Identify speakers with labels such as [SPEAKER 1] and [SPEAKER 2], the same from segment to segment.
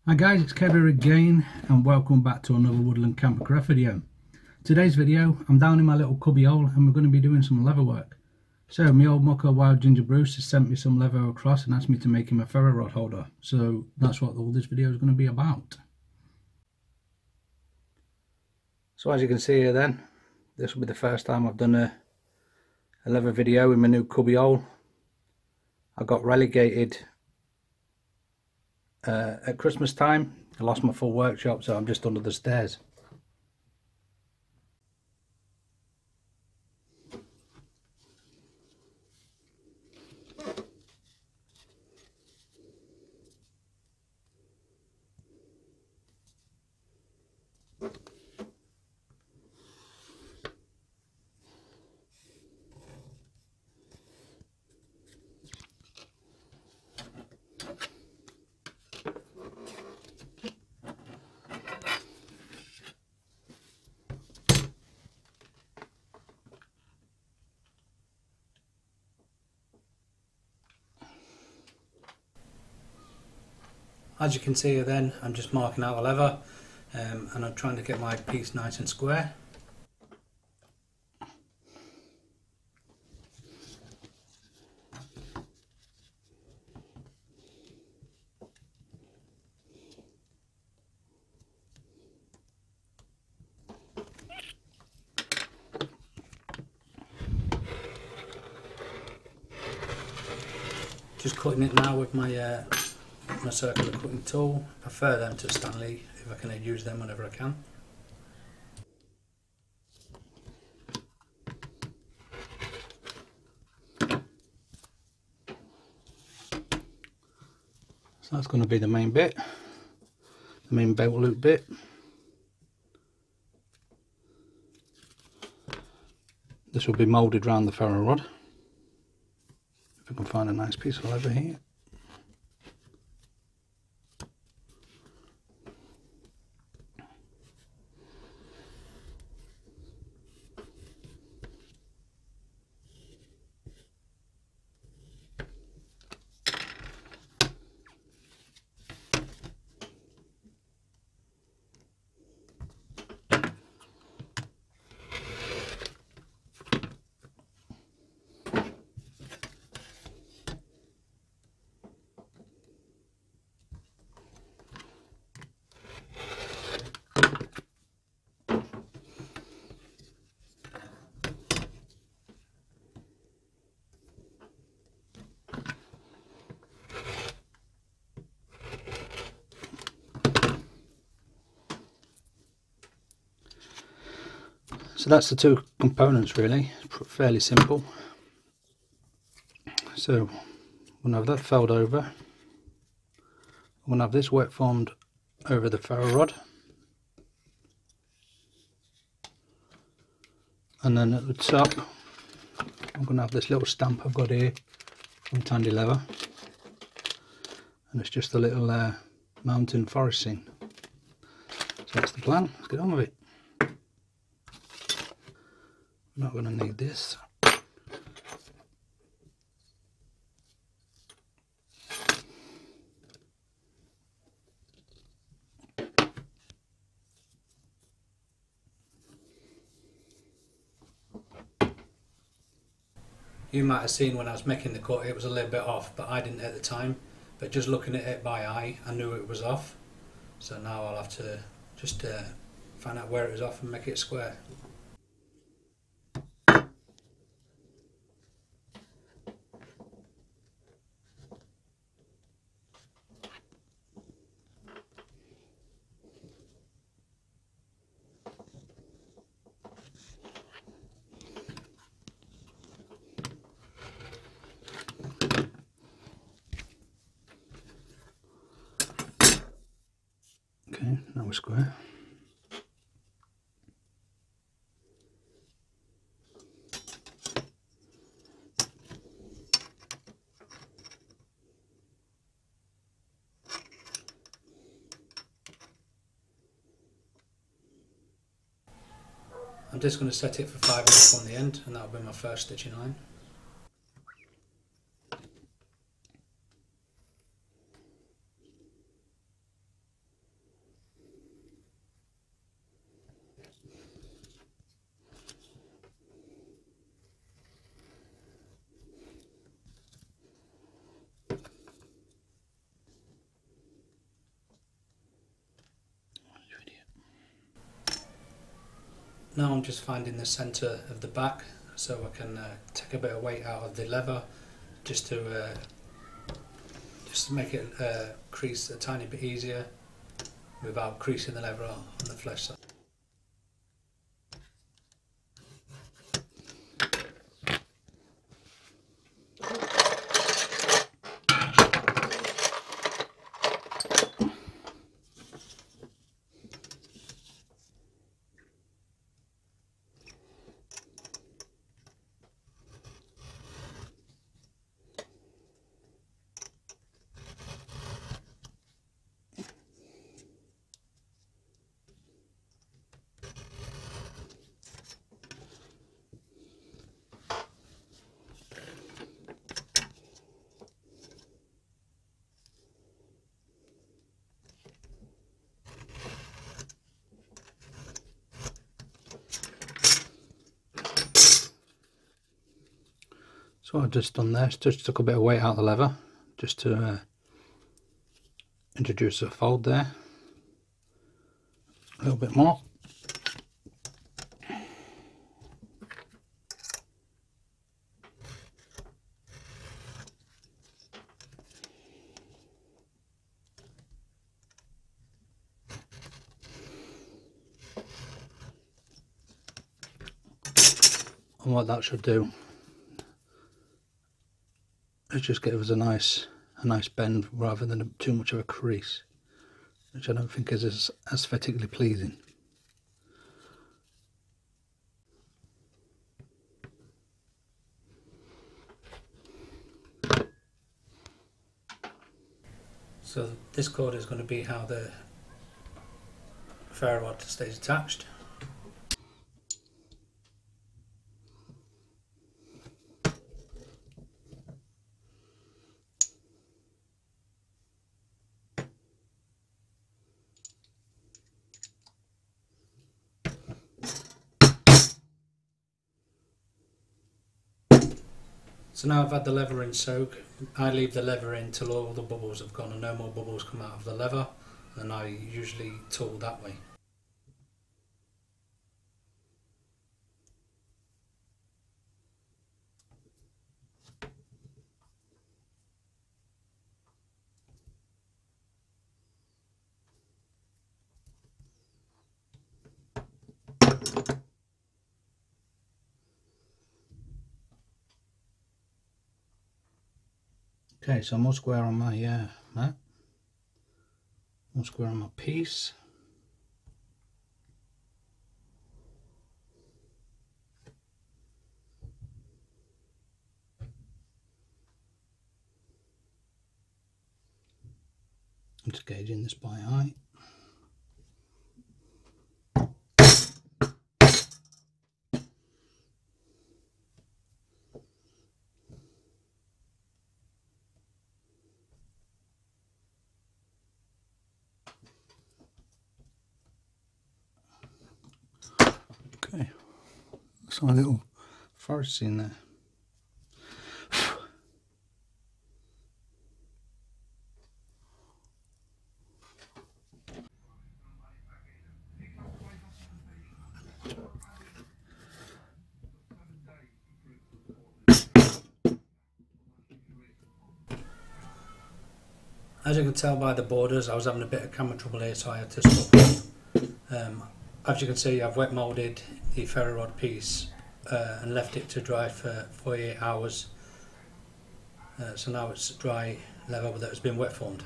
[SPEAKER 1] Hi guys, it's Kevin again and welcome back to another Woodland camper craft video. Today's video, I'm down in my little cubby hole and we're going to be doing some leather work. So my old mucker Wild Ginger Bruce has sent me some leather across and asked me to make him a ferro rod holder. So that's what all this video is going to be about. So as you can see here then, this will be the first time I've done a leather video in my new cubby hole. I got relegated at Christmas time. I lost my full workshop, so I'm just under the stairs. As you can see here then, I'm just marking out the leather and I'm trying to get my piece nice and square. Just cutting it now with my circular cutting tool. I prefer them to Stanley if I can use them whenever I can. So that's going to be the main bit, the main belt loop bit. This will be moulded around the ferro rod. If I can find a nice piece of leather here. So that's the two components really, it's fairly simple. So I'm going to have that felled over, I'm going to have this wet formed over the ferro rod, and then at the top I'm going to have this little stamp I've got here from Tandy Leather, and it's just a little mountain forest scene. So that's the plan, let's get on with it. I'm not going to need this. You might have seen when I was making the cut it was a little bit off, but I didn't at the time. But just looking at it by eye, I knew it was off. So now I'll have to just find out where it was off and make it square. Okay, now we're square. I'm just going to set it for 5 minutes on the end, and that'll be my first stitching line. Now I'm just finding the centre of the back so I can take a bit of weight out of the lever just to make it crease a tiny bit easier without creasing the lever on the flesh side. So I've just done this, just took a bit of weight out of the lever, just to introduce a fold there, a little bit more. And what that should do is just give us a nice bend rather than too much of a crease, which I don't think is as aesthetically pleasing. So this cord is going to be how the ferro rod stays attached. So now I've had the lever in soak, I leave the lever in till all the bubbles have gone and no more bubbles come out of the lever, and I usually tool that way. Okay, so I'm all square on my mat, all square on my piece. I'm just gauging this by eye. Okay, that's our little forest scene there. As you can tell by the borders, I was having a bit of camera trouble here, so I had to stop. As you can see, I've wet moulded the ferro rod piece and left it to dry for 48 hours. So now it's dry leather that has been wet formed.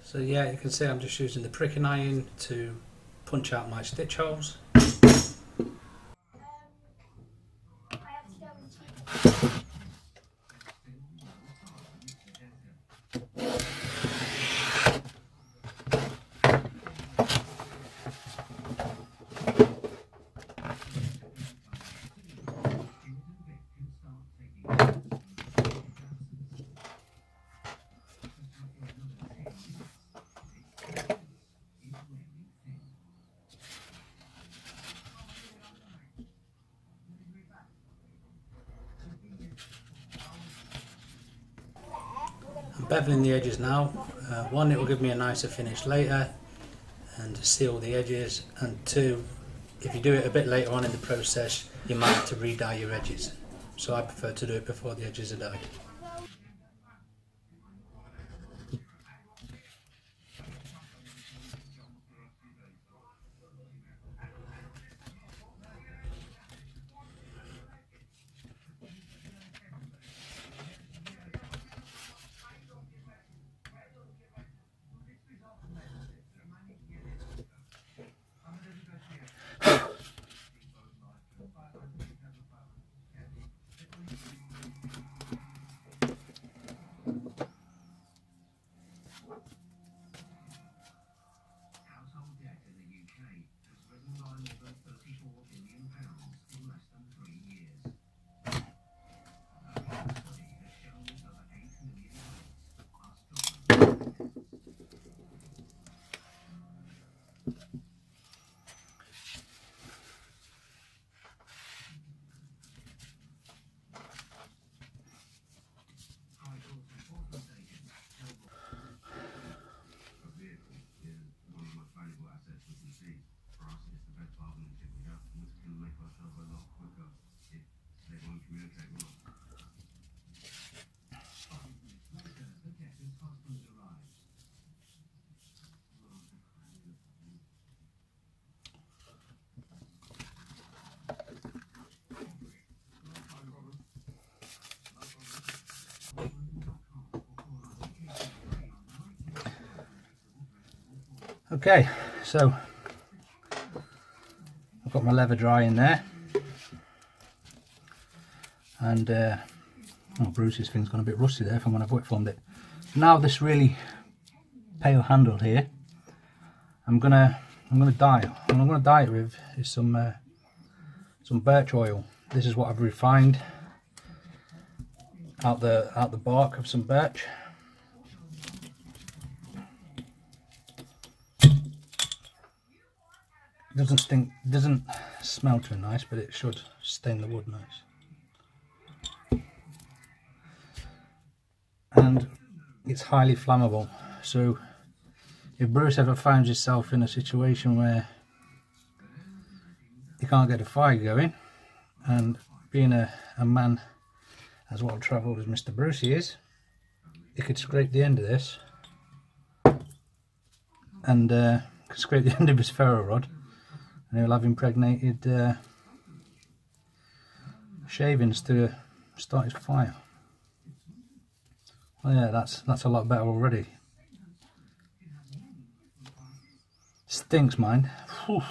[SPEAKER 1] So yeah, you can see I'm just using the pricking iron to punch out my stitch holes. beveling the edges now. One, it will give me a nicer finish later and seal the edges, and two, if you do it a bit later on in the process, you might have to re-dye your edges. So I prefer to do it before the edges are dyed. Okay, so I've got my leather drying there, and oh, Bruce's thing's gone a bit rusty there from when I've wet formed it. Now this really pale handle here, I'm gonna dye. What I'm gonna dye it with is some birch oil. This is what I've refined out the bark of some birch. It doesn't stink, doesn't smell too nice, but it should stain the wood nice. And it's highly flammable, so if Bruce ever finds himself in a situation where he can't get a fire going, and being a man as well travelled as Mr. Brucey is, he could scrape the end of this and could scrape the end of his ferro rod, and he'll have impregnated shavings to start his fire. Well, yeah, that's a lot better already. Stinks, mind. Whew.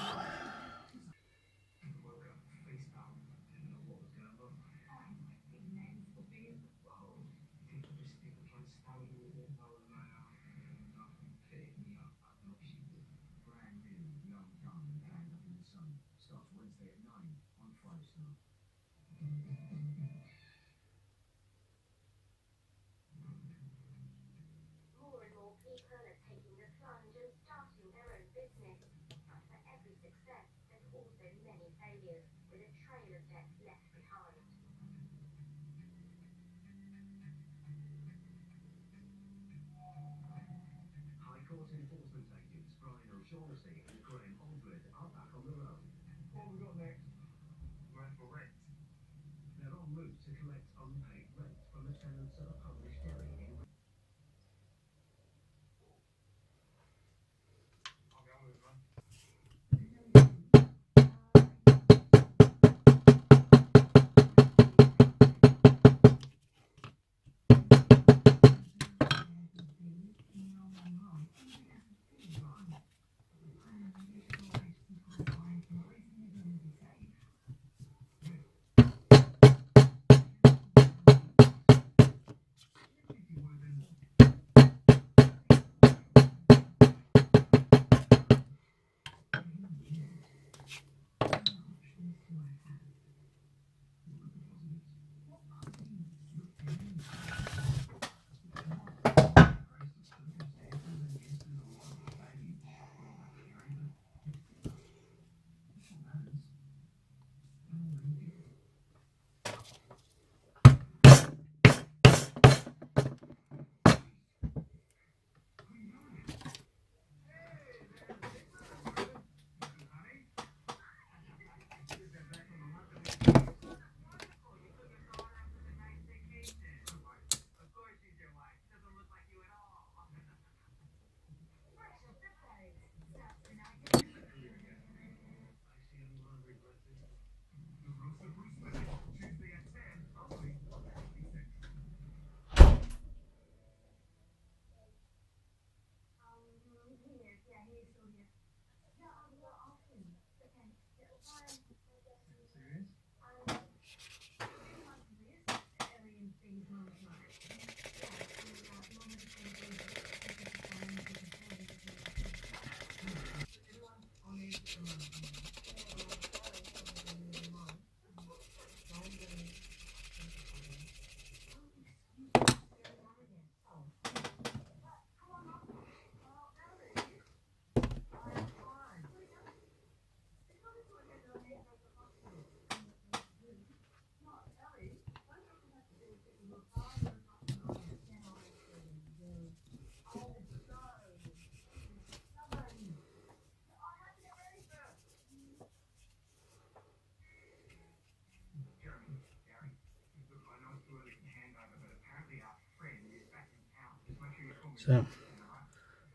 [SPEAKER 1] So,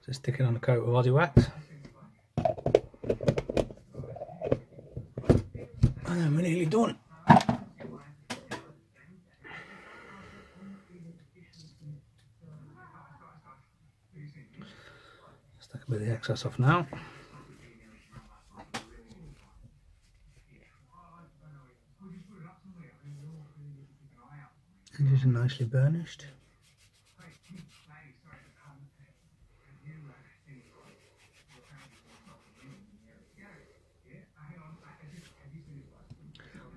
[SPEAKER 1] just sticking on a coat of Aussie wax. And then we're nearly done. Let's take a bit of the excess off now. Edges are nicely burnished.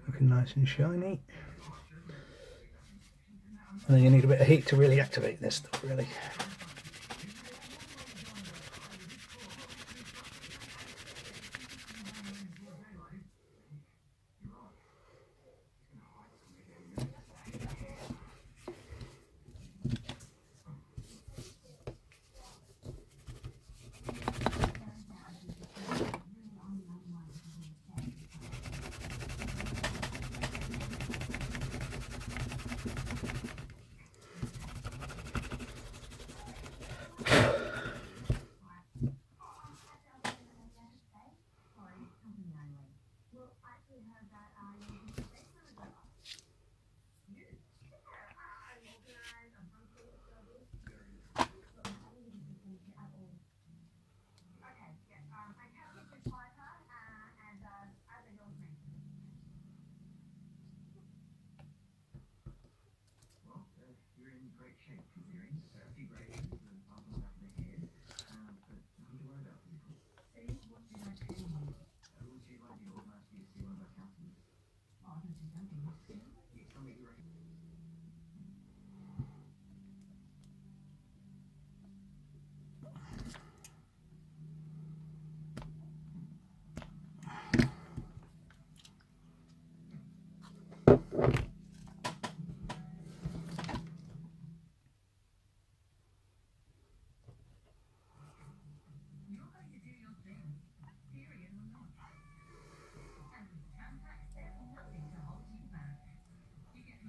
[SPEAKER 1] Looking nice and shiny. And then you need a bit of heat to really activate this stuff, really.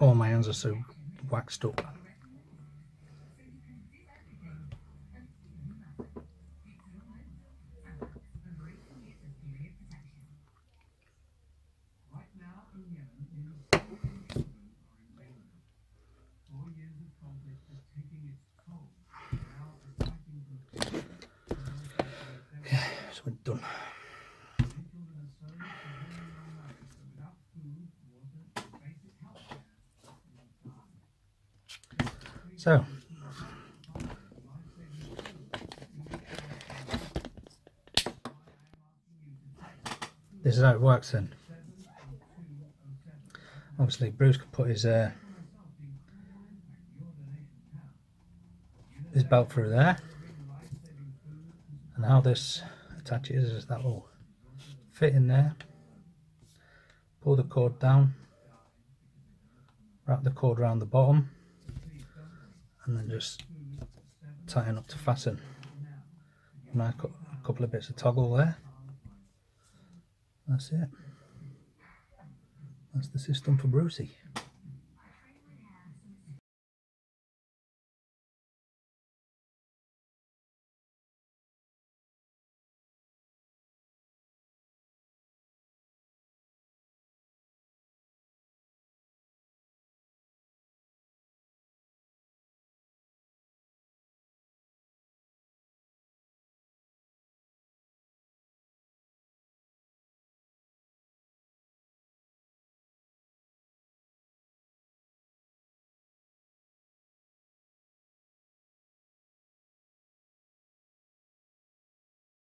[SPEAKER 1] Oh, my hands are so waxed up. Yeah, so we're done. So, this is how it works then. Obviously Bruce can put his belt through there, and how this attaches is that will fit in there, pull the cord down, wrap the cord around the bottom, and then just tighten up to fasten. And I cut a couple of bits of toggle there. That's it. That's the system for Brucey.